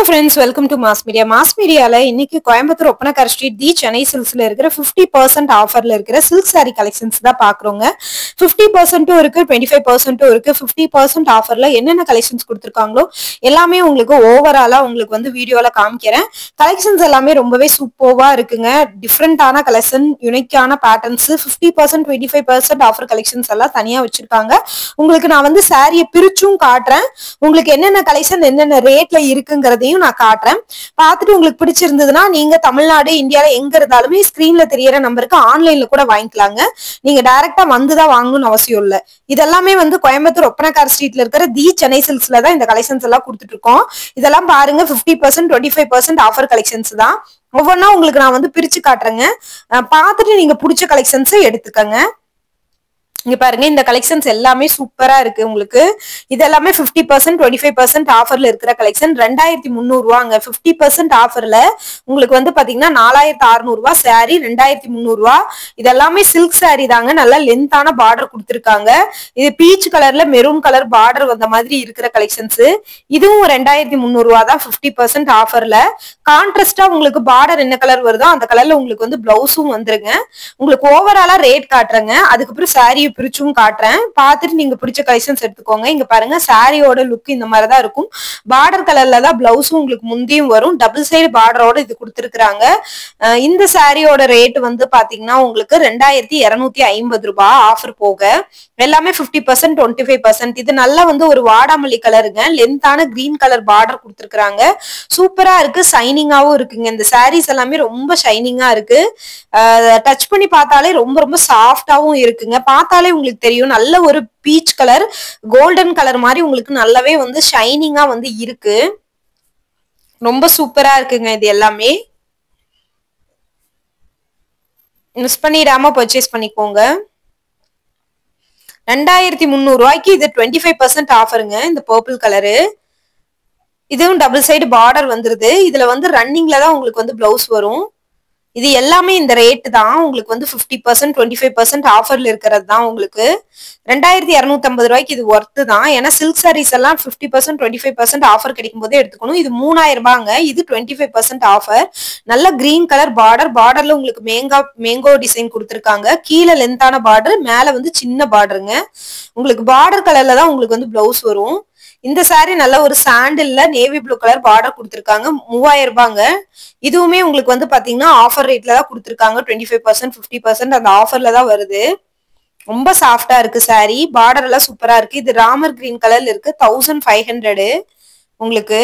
Hello friends, welcome to Mass Media. Mass Media la இன்னைக்கு Coimbatore Oppanakara street தி சென்னை சில்க்ஸ்ல இருக்கிற 50% ஆஃபர்ல இருக்கிற சில்க் saree கலெக்ஷன்ஸ் தான் பாக்குறோங்க. 50% இருக்கு, 25% இருக்கு. 50% ஆஃபர்ல என்னென்ன கலெக்ஷன்ஸ் கொடுத்திருக்காங்களோ எல்லாமே உங்களுக்கு ஓவராலா உங்களுக்கு வந்து வீடியோல காமிக்கிறேன். கலெக்ஷன்ஸ் எல்லாமே ரொம்பவே சூப்பர்வா இருக்குங்க. டிஃபரெண்டான கலெக்ஷன், யூனிக்கான பேட்டர்ன்ஸ், 50% 25% ஆஃபர் கலெக்ஷன்ஸ் எல்லாம் தனியா வச்சிருக்காங்க. உங்களுக்கு நான் வந்து சாரியை பிரிச்சும் காட்டுறேன். உங்களுக்கு என்னென்ன கலெக்ஷன் என்னென்ன ரேட்ல இருக்குங்கிறதையும் நான் காட்டுறேன். பார்த்துட்டு உங்களுக்கு பிடிச்சிருந்ததுன்னா நீங்க தமிழ்நாடு இந்தியால எங்க இருந்தாலுமே ஸ்கிரீன்ல தெரியற நம்பருக்கு ஆன்லைன்ல கூட வாங்கிக்கலாங்க. நீங்க டைரக்டா வந்துதான் வாங்கணும்னு அவசியம் இல்ல. இதெல்லாமே வந்து கோயம்புத்தூர் ஒப்பனக்கார ஸ்ட்ரீட்ல இருக்கிற தி சென்னை சில்க்ஸ்ல தான் இந்த கலெக்ஷன்ஸ் எல்லாம் கொடுத்துட்டு இருக்கோம். இதெல்லாம் பாருங்க, 50% 25% ஆஃபர் கலெக்ஷன்ஸ் தான். ஒவ்வொன்னா உங்களுக்கு நான் வந்து பிரிச்சு காட்டுறேங்க. பார்த்துட்டு நீங்க பிடிச்ச கலெக்ஷன்ஸை எடுத்துக்கங்க. இங்க பாருங்க, இந்த கலெக்ஷன்ஸ் எல்லாமே சூப்பரா இருக்கு. உங்களுக்கு இதெல்லாமே 50% 25% ஆஃபர்ல இருக்கிற கலெக்ஷன். 2300 ரூபாங்க. 50% ஆஃபர்ல உங்களுக்கு வந்து பாத்தீங்கன்னா 4600 ரூபாய் சாரி, 2300 ரூபாய். இதெல்லாமே சில்க் சாரி தாங்க. நல்ல லென்த்தான பார்டர் கொடுத்துருக்காங்க. இது பீச் கலர்ல மெரூன் கலர் பார்டர் வந்த மாதிரி இருக்கிற கலெக்ஷன்ஸ். இதுவும் 2300 ரூபாய் தான் 50% ஆஃபர்ல. கான்ட்ராஸ்டா உங்களுக்கு பார்டர் என்ன கலர் வருதோ அந்த கலர்ல உங்களுக்கு வந்து பிளவுஸும் வந்துருங்க. உங்களுக்கு ஓவராலா ரேட் காட்டுறேங்க. அதுக்கப்புறம் சாரி பிரிச்சும் காட்டுறேன். பார்த்துட்டு நீங்க பிடிச்ச கலெக்ஷன்ஸ் எடுத்துக்கோங்க. இங்க பாருங்க, சாரியோட லுக் இந்த மாதிரிதான் இருக்கும். பார்டர் கலர்ல தான் பிளவுஸும் உங்களுக்கு முந்தியும் வரும். டபுள் சைடு பார்டரோட இது கொடுத்துருக்காங்க. இந்த சாரியோட ரேட் வந்து பாத்தீங்கன்னா உங்களுக்கு 2250 ரூபாய் ஆஃபர் போக. எல்லாமே 50% 25%. இது நல்லா வந்து ஒரு வாடாமல்லி கலருங்க. லென்த்தான கிரீன் கலர் பார்டர் கொடுத்துருக்காங்க. சூப்பரா இருக்கு, ஷைனிங்காவும் இருக்குங்க. இந்த சாரீஸ் எல்லாமே ரொம்ப ஷைனிங்கா இருக்கு. டச் பண்ணி பார்த்தாலே ரொம்ப ரொம்ப சாஃப்டாவும் இருக்குங்க. பார்த்தாலே உங்களுக்கு தெரியும், நல்ல ஒரு பீச் கலர் கோல்டன் கலர் மாதிரி உங்களுக்கு நல்லாவே வந்து ஷைனிங்கா வந்து இருக்கு. ரொம்ப சூப்பரா இருக்குங்க. இது எல்லாமே மிஸ் பண்ணிடாம பர்ச்சேஸ் பண்ணிக்கோங்க. 2300 ரூபாய்க்கு இது 25% ஆஃபருங்க. இந்த பர்பிள் கலரு, இதுவும் டபுள் சைடு பார்டர் வந்துருது. இதுல வந்து ரன்னிங்ல தான் உங்களுக்கு வந்து பிளவுஸ் வரும். இது எல்லாமே இந்த ரேட் தான். உங்களுக்கு வந்து 50% 25% ஆஃபர்ல இருக்கிறது தான். உங்களுக்கு 2250 ரூபாய்க்கு இது ஒர்த்து தான். ஏன்னா சில்க் சாரீஸ் எல்லாம் 50% 25% ஆஃபர் கிடைக்கும் போதே எடுத்துக்கணும். இது 3000 ரூபாங்க. இது 25% ஆஃபர். நல்ல கிரீன் கலர் பார்டர். பார்டர்ல உங்களுக்கு மேங்கோ டிசைன் கொடுத்துருக்காங்க. கீழே லென்த்தான பார்டர், மேல வந்து சின்ன பார்டருங்க. உங்களுக்கு பார்டர் கலர்ல தான் உங்களுக்கு வந்து பிளவுஸ் வரும். இந்த சாரி நல்ல ஒரு சாண்டில்ல நேவி ப்ளூ கலர் பார்டர் கொடுத்துருக்காங்க. 3000 ரூபாங்க. இதுவுமே உங்களுக்கு வந்து பாத்தீங்கன்னா ஆஃபர் ரேட்ல தான் கொடுத்துருக்காங்க. 25% 50% அந்த ஆஃபர்ல தான் வருது. ரொம்ப சாஃப்டா இருக்கு சாரி. பார்டர் எல்லாம் சூப்பரா இருக்கு. இது ராமர் கிரீன் கலர்ல இருக்கு. 1500 உங்களுக்கு.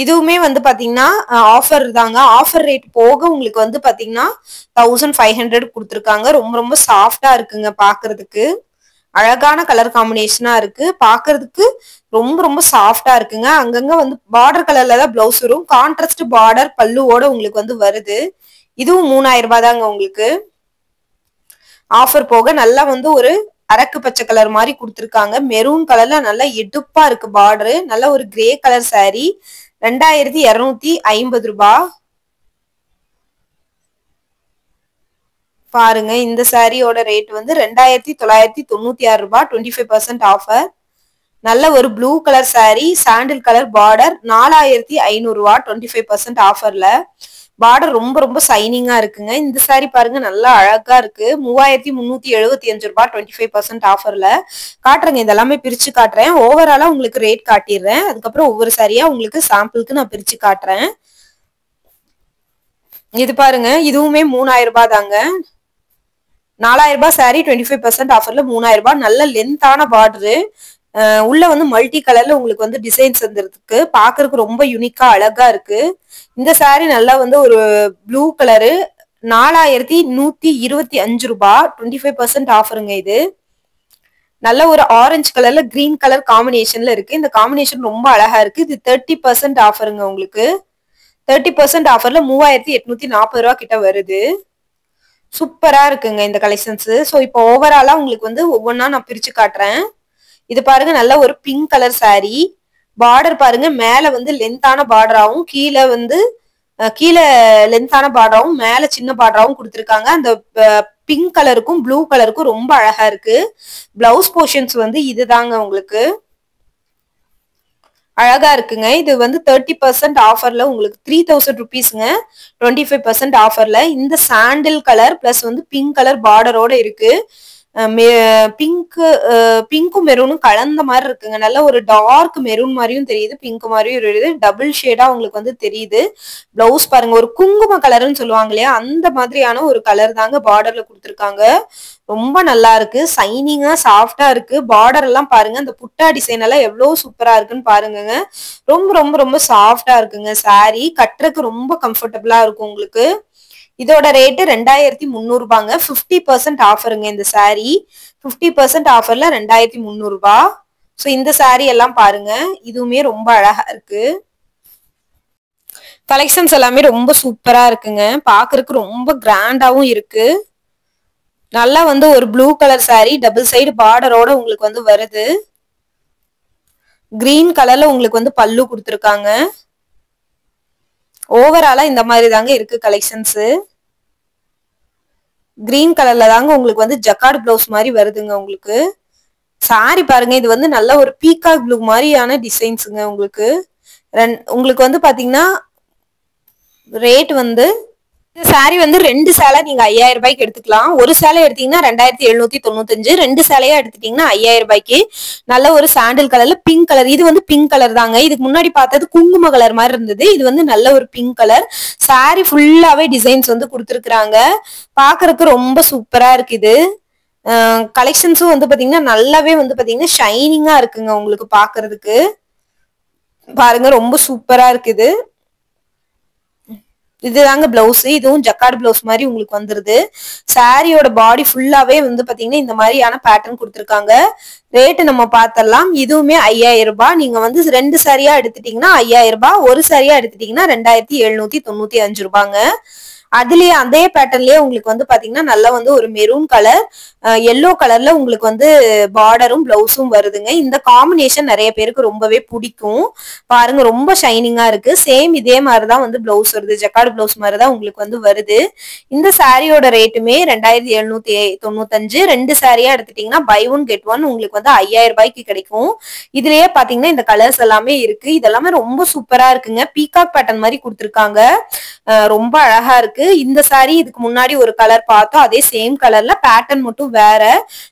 இதுவுமே வந்து பாத்தீங்கன்னா ஆஃபர் தாங்க. ஆஃபர் ரேட் போக உங்களுக்கு வந்து பாத்தீங்கன்னா 1500 கொடுத்துருக்காங்க. ரொம்ப ரொம்ப சாஃப்டா இருக்குங்க. பாக்குறதுக்கு அழகான கலர் காம்பினேஷனா இருக்கு. பாக்குறதுக்கு ரொம்ப ரொம்ப சாஃப்டா இருக்குங்க. அங்கங்க வந்து பார்டர் கலர்ல தான் பிளவுஸ் வரும். கான்ட்ராஸ்ட் பார்டர் பல்லுவோட உங்களுக்கு வந்து வருது. இதுவும் 3000 ரூபாய் தாங்க. உங்களுக்கு ஆஃபர் போக நல்லா வந்து ஒரு அரக்கு பச்சை கலர் மாதிரி கொடுத்துருக்காங்க. மெரூன் கலர்ல நல்லா எடுப்பா இருக்கு பார்டரு. நல்ல ஒரு கிரே கலர் சாரி. 2250 ரூபாய். பாருங்க, இந்த சாரியோட ரேட் வந்து 2996 ரூபாய். 25% ஆஃபர். நல்ல ஒரு ப்ளூ கலர் சாரி, சாண்டில் கலர் பார்டர். 4500 ரூபாய். 25% ஆஃபர்ல. பார்டர் ரொம்ப ரொம்ப ஷைனிங்கா இருக்குங்க. இந்த சாரி பாருங்க, நல்லா அழகா இருக்கு. 3375 ரூபாய். 25% ஆஃபர்ல காட்டுறேங்க. இதெல்லாமே பிரிச்சு காட்டுறேன். ஓவராலா உங்களுக்கு ரேட் காட்டிடுறேன். அதுக்கப்புறம் ஒவ்வொரு சாரியா உங்களுக்கு சாம்பிளுக்கு நான் பிரிச்சு காட்டுறேன். இது பாருங்க, இதுவுமே 3000 ரூபாய் தாங்க. 4000 ரூபாய் சாரி, 25% ஆஃபர்ல 3000 ரூபாய். நல்ல லென்த்தான பார்டரு. உள்ள வந்து மல்டி கலர்ல உங்களுக்கு வந்து டிசைன்ஸ் வந்துருக்கு. பாக்குறதுக்கு ரொம்ப யூனிக்கா அழகா இருக்கு. இந்த சாரி நல்லா வந்து ஒரு ப்ளூ கலரு. 4125 ரூபாய். 25% ஆஃபருங்க. இது நல்ல ஒரு ஆரஞ்சு கலர்ல கிரீன் கலர் காம்பினேஷன்ல இருக்கு. இந்த காம்பினேஷன் ரொம்ப அழகா இருக்கு. இது 30% ஆஃபருங்க. உங்களுக்கு 30% ஆஃபர்ல 3840 ரூபாய் கிட்ட வருது. சூப்பரா இருக்குங்க இந்த கலெக்ஷன்ஸ். ஸோ இப்போ ஓவராலா உங்களுக்கு வந்து ஒவ்வொன்னா நான் பிரிச்சு காட்டுறேன். இது பாருங்க, நல்ல ஒரு பிங்க் கலர் சாரி. பார்டர் பாருங்க, மேல வந்து லென்த்தான பார்டராகவும் கீழே லென்த்தான பார்டராகவும் மேல சின்ன பார்டராகவும் கொடுத்துருக்காங்க. அந்த பிங்க் கலருக்கும் ப்ளூ கலருக்கும் ரொம்ப அழகா இருக்கு. பிளவுஸ் போர்ஷன்ஸ் வந்து இதுதாங்க உங்களுக்கு. அழகா இருக்குங்க. இது வந்து 30% ஆஃபர்ல உங்களுக்கு 3000 ருபீஸ்ங்க. 25% ஆஃபர்ல இந்த சாண்டில் கலர் பிளஸ் வந்து பிங்க் கலர் பார்டரோட இருக்கு. பிங்க்கும் மெரூனும் கலந்த மாதிரி இருக்குங்க. நல்ல ஒரு டார்க் மெரூன் மாதிரியும் தெரியுது, பிங்க் மாதிரியும் தெரியுது. டபுள் ஷேடா உங்களுக்கு வந்து தெரியுது. பிளவுஸ் பாருங்க, ஒரு குங்கும கலர்னு சொல்லுவாங்க இல்லையா, அந்த மாதிரியான ஒரு கலர் தாங்க பார்டர்ல கொடுத்துருக்காங்க. ரொம்ப நல்லா இருக்கு, சைனிங்கா சாஃப்டா இருக்கு. பார்டர் எல்லாம் பாருங்க, அந்த புட்டா டிசைன் எல்லாம் எவ்வளவு சூப்பரா இருக்குன்னு பாருங்க. ரொம்ப ரொம்ப ரொம்ப சாஃப்டா இருக்குங்க. சாரி கட்டுறதுக்கு ரொம்ப கம்ஃபர்டபுளா இருக்கும் உங்களுக்கு. இதோட ரேட்டு 2300 ரூபாங்க. 50% ஆஃபருங்க இந்த சாரி. 50% ஆஃபர்ல 2300 ரூபாய். ஸோ இந்த சாரி எல்லாம் பாருங்க, இதுவுமே ரொம்ப அழகா இருக்கு. கலெக்ஷன்ஸ் எல்லாமே ரொம்ப சூப்பரா இருக்குங்க. பாக்குறதுக்கு ரொம்ப கிராண்டாவும் இருக்கு. நல்லா வந்து ஒரு blue colour sari, double side பார்டரோட உங்களுக்கு வந்து வருது. கிரீன் கலர்ல உங்களுக்கு வந்து பல்லு கொடுத்துருக்காங்க. ஓவராலா இந்த மாதிரி தாங்க இருக்கு கலெக்ஷன்ஸ். கிரீன் கலர்ல தாங்க உங்களுக்கு வந்து ஜக்கார்ட் பிளவுஸ் மாதிரி வருதுங்க உங்களுக்கு. சாரி பாருங்க, இது வந்து நல்ல ஒரு பீகாக் ப்ளூ மாதிரியான டிசைன்ஸுங்க உங்களுக்கு. உங்களுக்கு வந்து பாத்தீங்கன்னா ரேட் வந்து இந்த சாரி வந்து 2 சேலை நீங்க 5000 ரூபாய்க்கு எடுத்துக்கலாம். ஒரு சேலை எடுத்தீங்கன்னா 2795, 2 சேலையா எடுத்துட்டீங்கன்னா 5000 ரூபாய்க்கு. நல்ல ஒரு சாண்டில் கலர்ல பிங்க் கலர், இது வந்து பிங்க் கலர் தாங்க. இதுக்கு முன்னாடி பார்த்தது குங்கும கலர் மாதிரி இருந்தது, இது வந்து நல்ல ஒரு பிங்க் கலர். சாரி ஃபுல்லாவே டிசைன்ஸ் வந்து கொடுத்துருக்காங்க. பாக்குறதுக்கு ரொம்ப சூப்பரா இருக்குது. கலெக்ஷன்ஸும் வந்து பாத்தீங்கன்னா நல்லாவே வந்து பாத்தீங்கன்னா ஷைனிங்கா இருக்குங்க உங்களுக்கு பாக்குறதுக்கு. பாருங்க ரொம்ப சூப்பரா இருக்குது. இதுதாங்க பிளவுஸ், இதுவும் ஜக்கார்ட் பிளவுஸ் மாதிரி உங்களுக்கு வந்துருது. சாரியோட பாடி ஃபுல்லாவே வந்து பாத்தீங்கன்னா இந்த மாதிரியான பேட்டர்ன் கொடுத்துருக்காங்க. ரேட்டு நம்ம பார்த்தரலாம். இதுவுமே 5000 ரூபாய். நீங்க வந்து 2 சாரியா எடுத்துட்டீங்கன்னா 5000 ரூபாய், ஒரு சாரியா எடுத்துட்டீங்கன்னா 2795 ரூபாங்க. அதுலயே அதே பேட்டர்ன்லயே உங்களுக்கு வந்து பாத்தீங்கன்னா நல்லா வந்து ஒரு மெரூன் கலர், எல்லோ கலர்ல உங்களுக்கு வந்து பார்டரும் பிளவுஸும் வருதுங்க. இந்த காம்பினேஷன் நிறைய பேருக்கு ரொம்பவே பிடிக்கும். பாருங்க ரொம்ப ஷைனிங்கா இருக்கு. சேம் இதே மாதிரிதான் வந்து பிளவுஸ் வருது, ஜக்கார்ட் பிளவுஸ் மாதிரிதான் உங்களுக்கு வந்து வருது. இந்த சாரியோட ரேட்டுமே 2795. 2 சாரியா எடுத்துட்டீங்கன்னா பை ஒன் கெட் ஒன் உங்களுக்கு வந்து 5000 ரூபாய்க்கு கிடைக்கும். இதுலயே பாத்தீங்கன்னா இந்த கலர்ஸ் எல்லாமே இருக்கு. இதெல்லாமே ரொம்ப சூப்பரா இருக்குங்க. பீகாக் பேட்டர்ன் மாதிரி கொடுத்துருக்காங்க. ரொம்ப அழகா இருக்கு. இந்த சாரி இதுக்கு முன்னாடி ஒரு கலர் பார்த்தோம், அதே சேம் கலர்ல பேட்டர்ன் மட்டும் வேற.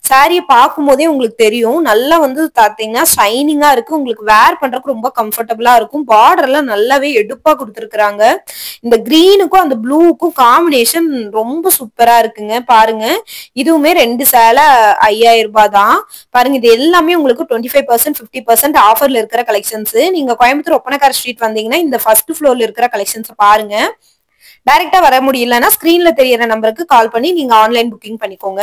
சாரியை பார்க்கும் போதே உங்களுக்கு தெரியும், நல்லா வந்து பாத்தீங்கன்னா ஷைனிங்கா இருக்கு. உங்களுக்கு வேர் பண்றதுக்கு ரொம்ப கம்ஃபர்டபுளா இருக்கும். பார்டர் எல்லாம் நல்லாவே எடுப்பா கொடுத்துருக்காங்க. இந்த கிரீனுக்கும் அந்த ப்ளூவுக்கும் காம்பினேஷன் ரொம்ப சூப்பரா இருக்குங்க. பாருங்க, இதுவுமே 2 சேலை 5000 ரூபாய் தான். பாருங்க, இது எல்லாமே உங்களுக்கு 25% 50% ஆஃபர்ல இருக்கிற கலெக்ஷன்ஸ். நீங்க கோயம்புத்தூர் ஒப்பனக்கார ஸ்ட்ரீட் வந்தீங்கன்னா இந்த ஃபர்ஸ்ட் ஃப்ளோர்ல இருக்கிற கலெக்ஷன்ஸ் பாருங்க. டைரக்டா வர முடியலன்னா ஸ்கிரீன்ல தெரியற நம்பருக்கு கால் பண்ணி நீங்க ஆன்லைன் புக்கிங் பண்ணிக்கோங்க.